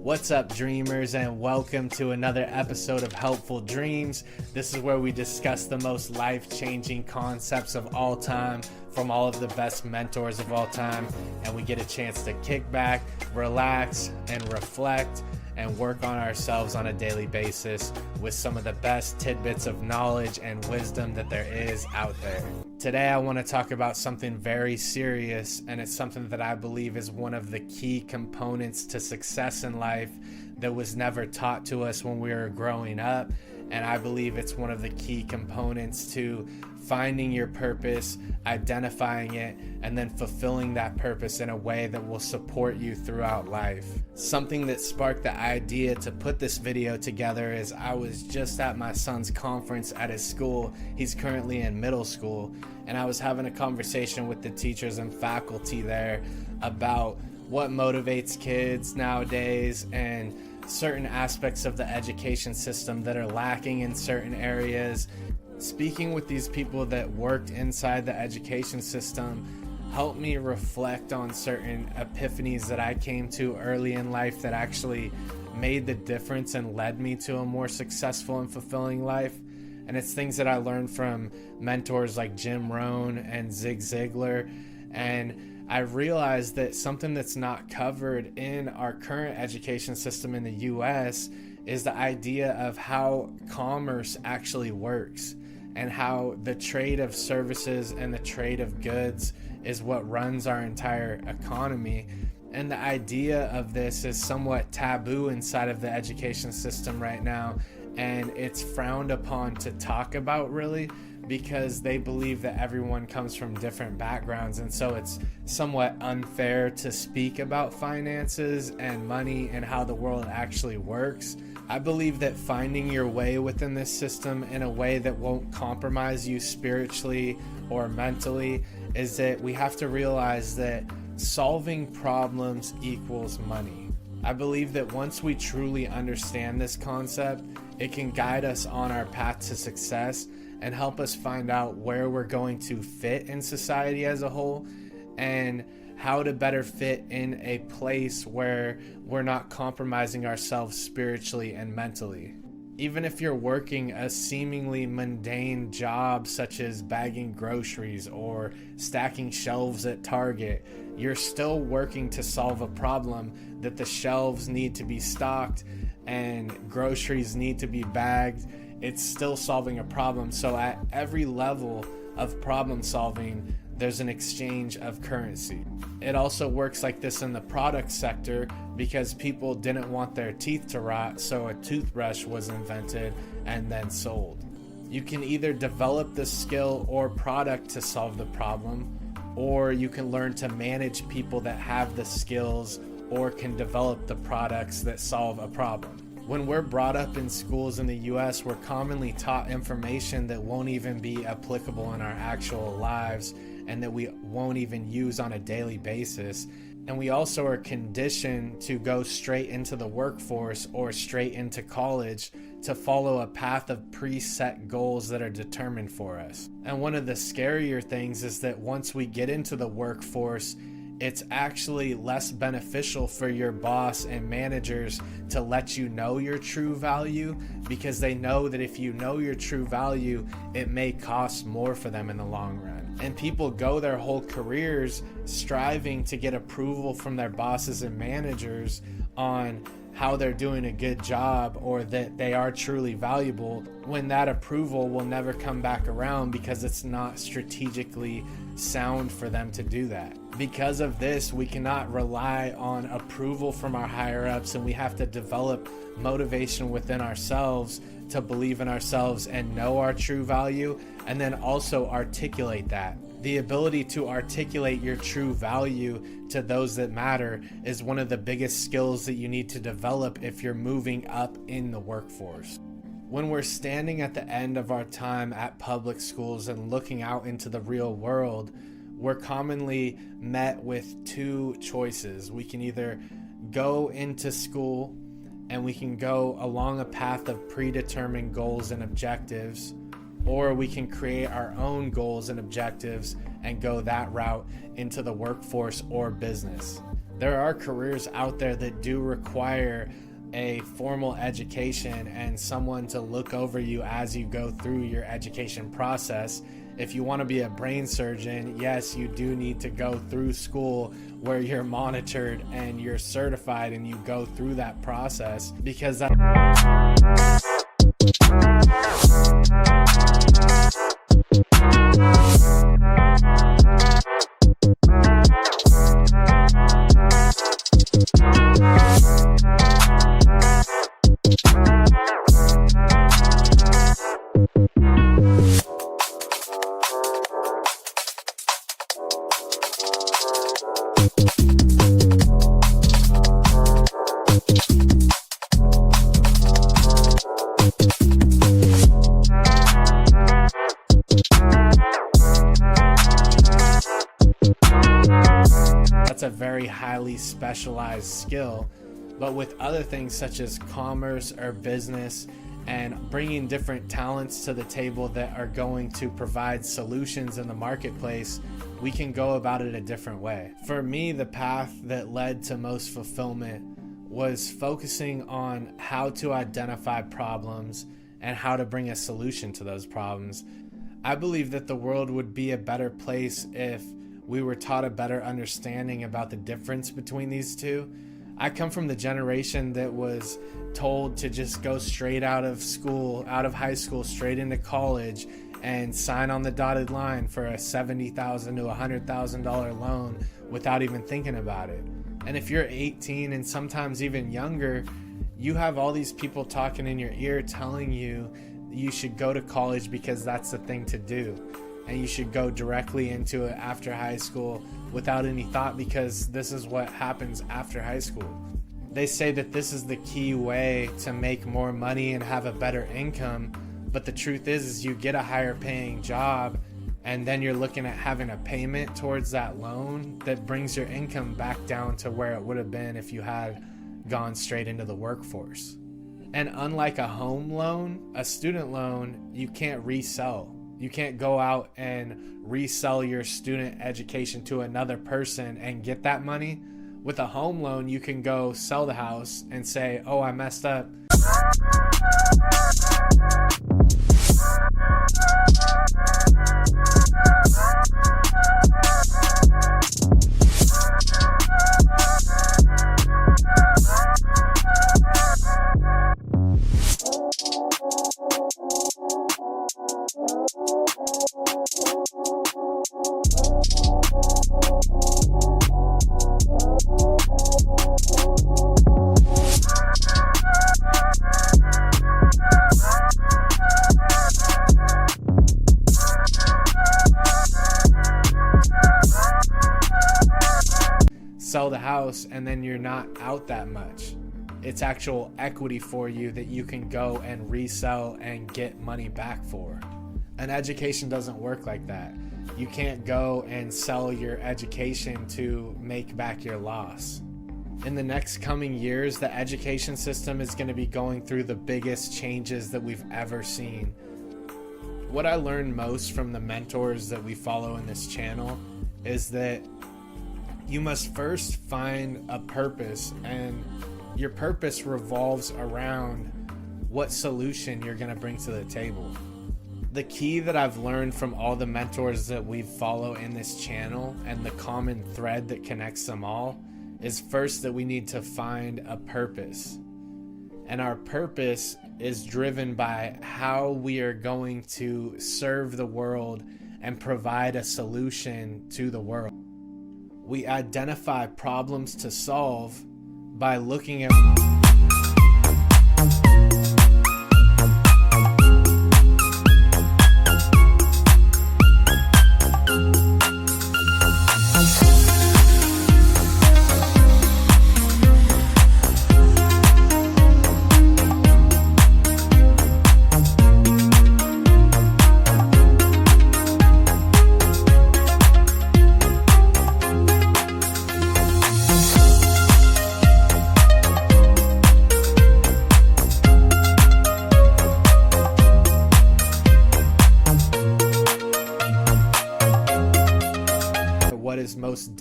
What's up, dreamers, and welcome to another episode of Helpful Dreams. This is where we discuss the most life-changing concepts of all time from all of the best mentors of all time, and we get a chance to kick back, relax, and reflect and work on ourselves on a daily basis with some of the best tidbits of knowledge and wisdom that there is out there. Today I want to talk about something very serious, and it's something that I believe is one of the key components to success in life that was never taught to us when we were growing up, and I believe it's one of the key components to finding your purpose, identifying it, and then fulfilling that purpose in a way that will support you throughout life. Something that sparked the idea to put this video together is I was just at my son's conference at his school. He's currently in middle school, and I was having a conversation with the teachers and faculty there about what motivates kids nowadays and certain aspects of the education system that are lacking in certain areas. Speaking with these people that worked inside the education system helped me reflect on certain epiphanies that I came to early in life that actually made the difference and led me to a more successful and fulfilling life. And it's things that I learned from mentors like Rohn and Zig Ziglar. And I realized that something that's not covered in our current education system in the US is the idea of how commerce actually works, and how the trade of services and the trade of goods is what runs our entire economy. And the idea of this is somewhat taboo inside of the education system right now, and it's frowned upon to talk about, really, because they believe that everyone comes from different backgrounds, and so it's somewhat unfair to speak about finances and money and how the world actually works. I believe that finding your way within this system in a way that won't compromise you spiritually or mentally is that we have to realize that solving problems equals money. I believe that once we truly understand this concept, it can guide us on our path to success and help us find out where we're going to fit in society as a whole and how to better fit in a place where we're not compromising ourselves spiritually and mentally. Even if you're working a seemingly mundane job such as bagging groceries or stacking shelves at Target, you're still working to solve a problem that the shelves need to be stocked and groceries need to be bagged. It's still solving a problem. So at every level of problem solving, there's an exchange of currency. It also works like this in the product sector because people didn't want their teeth to rot, so a toothbrush was invented and then sold. You can either develop the skill or product to solve the problem, or you can learn to manage people that have the skills or can develop the products that solve a problem. When we're brought up in schools in the US, we're commonly taught information that won't even be applicable in our actual lives and that we won't even use on a daily basis. And we also are conditioned to go straight into the workforce or straight into college to follow a path of preset goals that are determined for us. And one of the scarier things is that once we get into the workforce, it's actually less beneficial for your boss and managers to let you know your true value, because they know that if you know your true value, it may cost more for them in the long run. And people go their whole careers striving to get approval from their bosses and managers on how they're doing a good job or that they are truly valuable, when that approval will never come back around because it's not strategically sound for them to do that. Because of this, we cannot rely on approval from our higher ups, and we have to develop motivation within ourselves to believe in ourselves and know our true value, and then also articulate that. The ability to articulate your true value to those that matter is one of the biggest skills that you need to develop if you're moving up in the workforce. When we're standing at the end of our time at public schools and looking out into the real world, we're commonly met with two choices. We can either go into school and we can go along a path of predetermined goals and objectives, or we can create our own goals and objectives and go that route into the workforce or business. There are careers out there that do require a formal education and someone to look over you as you go through your education process. If you want to be a brain surgeon, yes, you do need to go through school where you're monitored and you're certified and you go through that process, because that's a very highly specialized skill. But with other things such as commerce or business and bringing different talents to the table that are going to provide solutions in the marketplace, we can go about it a different way. For me, the path that led to most fulfillment was focusing on how to identify problems and how to bring a solution to those problems. I believe that the world would be a better place if we were taught a better understanding about the difference between these two. I come from the generation that was told to just go straight out of school, out of high school, straight into college and sign on the dotted line for a $70,000 to $100,000 loan without even thinking about it. And if you're 18 and sometimes even younger, you have all these people talking in your ear telling you you should go to college because that's the thing to do. And you should go directly into it after high school without any thought, because this is what happens after high school. They say that this is the key way to make more money and have a better income. But the truth is you get a higher paying job and then you're looking at having a payment towards that loan that brings your income back down to where it would have been if you had gone straight into the workforce. And unlike a home loan, a student loan, you can't resell. You can't go out and resell your student education to another person and get that money. With a home loan, you can go sell the house and say, oh, I messed up. Sell the house and then you're not out that much. It's actual equity for you that you can go and resell and get money back for. An education doesn't work like that. You can't go and sell your education to make back your loss. In the next coming years, the education system is going to be going through the biggest changes that we've ever seen. What I learned most from the mentors that we follow in this channel is that you must first find a purpose, and your purpose revolves around what solution you're going to bring to the table. The key that I've learned from all the mentors that we follow in this channel, and the common thread that connects them all, is first that we need to find a purpose. And our purpose is driven by how we are going to serve the world and provide a solution to the world. We identify problems to solve by looking at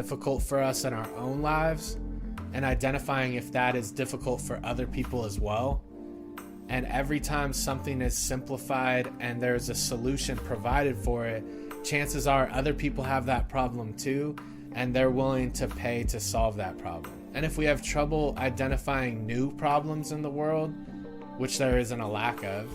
difficult for us in our own lives and identifying if that is difficult for other people as well. And every time something is simplified and there's a solution provided for it, chances are other people have that problem too, and they're willing to pay to solve that problem. And if we have trouble identifying new problems in the world, which there isn't a lack of,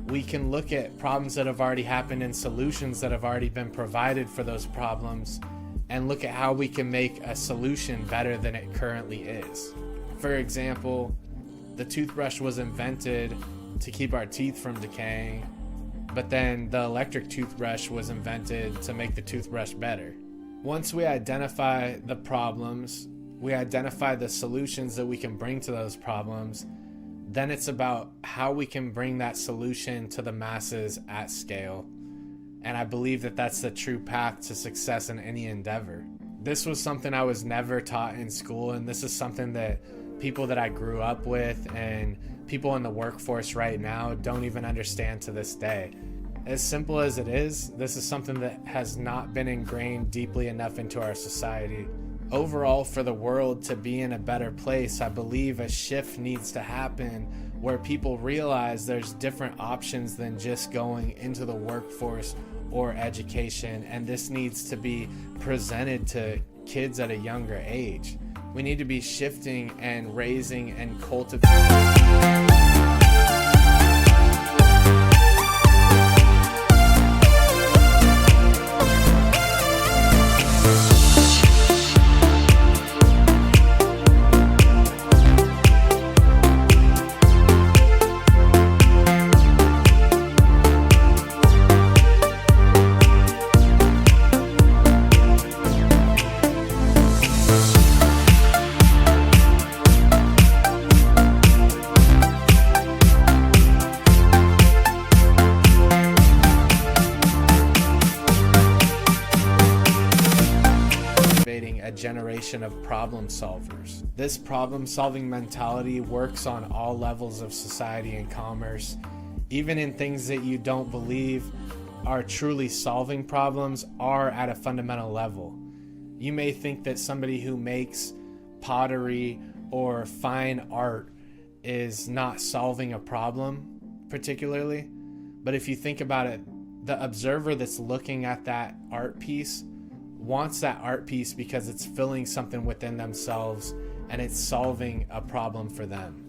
we can look at problems that have already happened and solutions that have already been provided for those problems and look at how we can make a solution better than it currently is. For example, the toothbrush was invented to keep our teeth from decaying, but then the electric toothbrush was invented to make the toothbrush better. Once we identify the problems, we identify the solutions that we can bring to those problems, then it's about how we can bring that solution to the masses at scale. And I believe that that's the true path to success in any endeavor. This was something I was never taught in school, and this is something that people that I grew up with and people in the workforce right now don't even understand to this day. As simple as it is, this is something that has not been ingrained deeply enough into our society. Overall, for the world to be in a better place, I believe a shift needs to happen where people realize there's different options than just going into the workforce or education, and this needs to be presented to kids at a younger age. We need to be shifting and raising and cultivating. A generation of problem solvers. This problem-solving mentality works on all levels of society and commerce. Even in things that you don't believe are truly solving problems are at a fundamental level. You may think that somebody who makes pottery or fine art is not solving a problem particularly, but if you think about it, the observer that's looking at that art piece wants that art piece because it's filling something within themselves and it's solving a problem for them.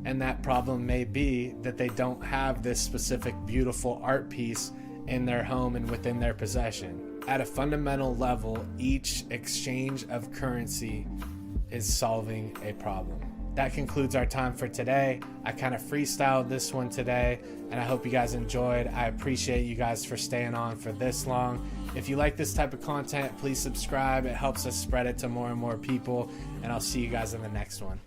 And that problem may be that they don't have this specific beautiful art piece in their home and within their possession. At a fundamental level, each exchange of currency is solving a problem. That concludes our time for today. I kind of freestyled this one today, and I hope you guys enjoyed. I appreciate you guys for staying on for this long. If you like this type of content, please subscribe. It helps us spread it to more and more people, and I'll see you guys in the next one.